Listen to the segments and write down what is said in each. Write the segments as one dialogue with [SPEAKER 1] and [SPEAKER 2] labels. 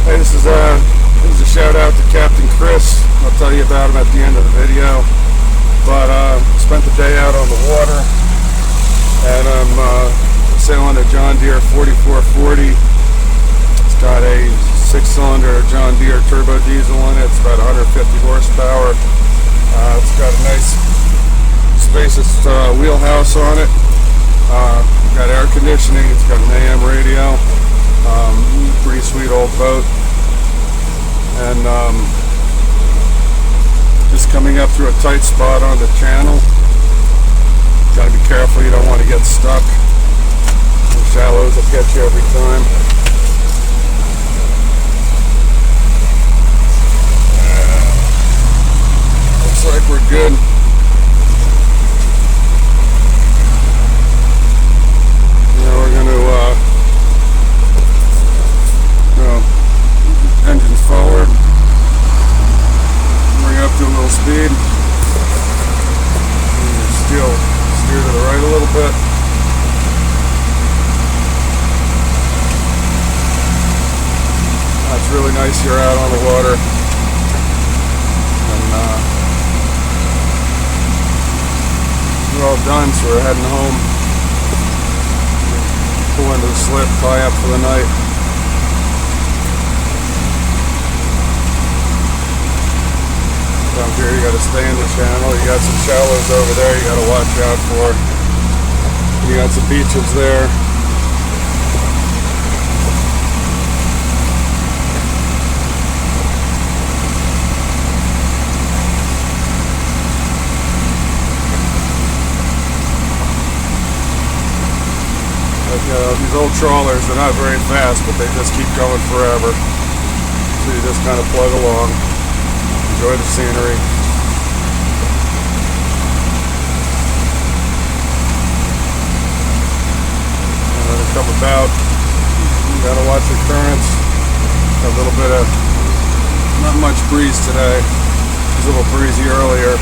[SPEAKER 1] Hey, this is a shout out to Captain Chris. I'll tell you about him at the end of the video. But spent the day out on the water, and I'm sailing a John Deere 4440. It's got a 6-cylinder John Deere turbo diesel in it. It's about 150 horsepower. It's got a nice spacious wheelhouse on it. Got air conditioning. It's got an AM radio. Pretty sweet old boat. And just coming up through a tight spot on the channel. Gotta be careful, you don't want to get stuck. The shallows will get you every time. Looks like we're good. Now we're gonna engines forward, bring up to a little speed, and steer to the right a little bit. That's really nice here out on the water, and we're all done, so we're heading home. Pull into the slip, tie up for the night. Down here you got to stay in the channel. You got some shallows over there you got to watch out for. You got some beaches there. But, these old trawlers, they're not very fast, but they just keep going forever. So you just kind of plug along. Enjoy the scenery. And when they come about, you gotta watch the currents. A little bit of, not much breeze today. It was a little breezy earlier,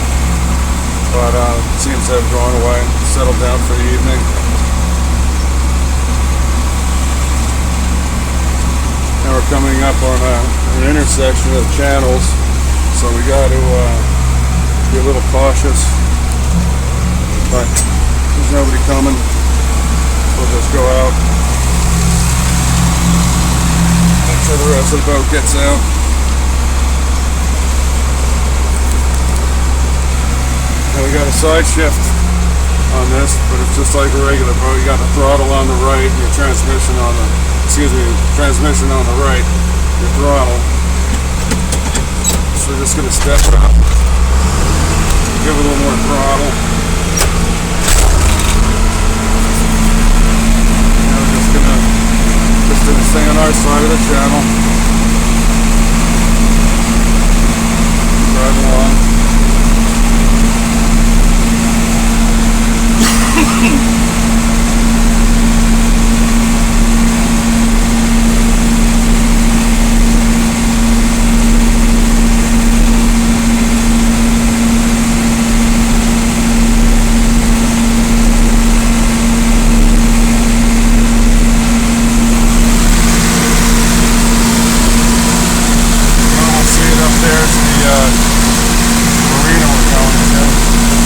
[SPEAKER 1] but it seems to have gone away, settled down for the evening. Now we're coming up on an intersection of channels. So we got to be a little cautious, but there's nobody coming. We'll just go out, make sure the rest of the boat gets out. Now we got a side shift on this, but it's just like a regular boat. You got the throttle on the right, your transmission on the, transmission on the right, your throttle. So we're just going to step it up, give it a little more throttle. Now we're just going to stay on our side of the channel. Drive along.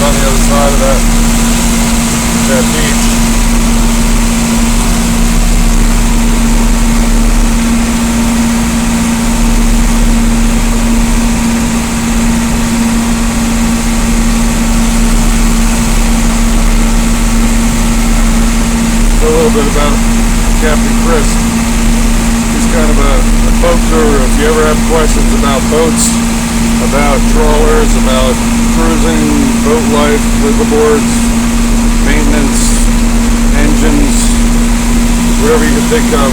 [SPEAKER 1] On the other side of that beach. A little bit about Captain Chris. He's kind of a boat guru. If you ever have questions about boats, about trawlers, about cruising, boat life, liveaboards, maintenance, engines, whatever you can think of,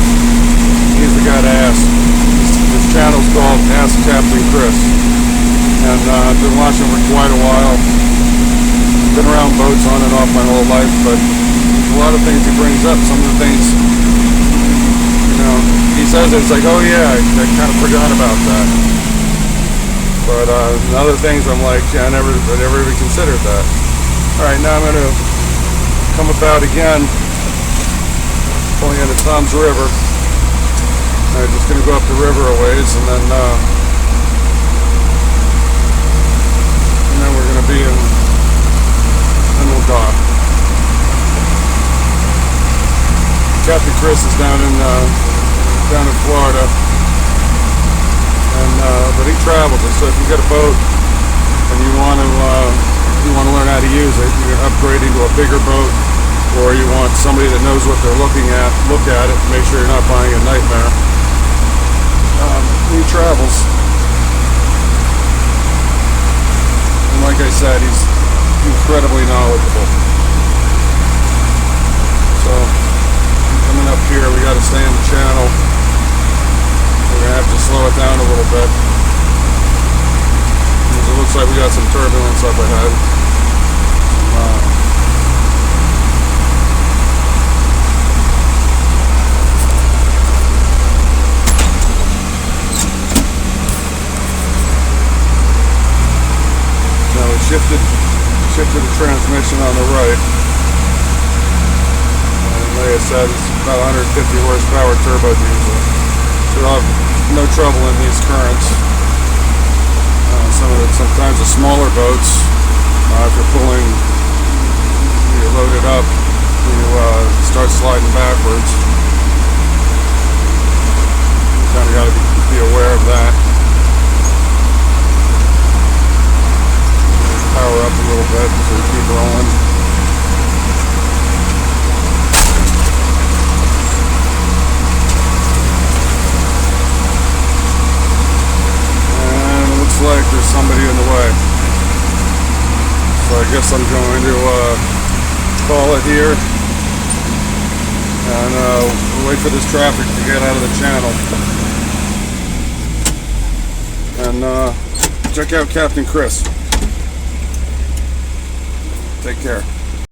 [SPEAKER 1] he's the guy to ask. His channel's called Ask Captain Chris, and I've been watching for quite a while. Been around boats on and off my whole life, but a lot of things he brings up, some of the things, you know, he says it's like, oh yeah, I kind of forgot about that. But other things I'm like, yeah, I never even considered that. Alright, now I'm going to come about again, pulling into Tom's River. I'm just going to go up the river river a ways, and then we're gonna be in, then we'll dock. Captain Chris is down in Florida, and but he travels it. So if you get a boat and you want to learn how to use it, you can upgrade into a bigger boat, or you want somebody that knows what they're looking at, look at it, make sure you're not buying a nightmare. He travels, and like I said, he's incredibly knowledgeable. So coming up here, we got to stay in the channel. We're gonna have to slow it down a little bit, because it looks like we got some turbulence up ahead. Shifted the transmission on the right. And like I said, it's about 150 horsepower turbo diesel. So you'll have no trouble in these currents. Sometimes the smaller boats, if you're pulling, you load it up, you start sliding backwards. You kind of got to be aware of that. Power up a little bit so we keep rolling. And it looks like there's somebody in the way. So I guess I'm going to call it here and we'll wait for this traffic to get out of the channel. And check out Captain Chris. Take care.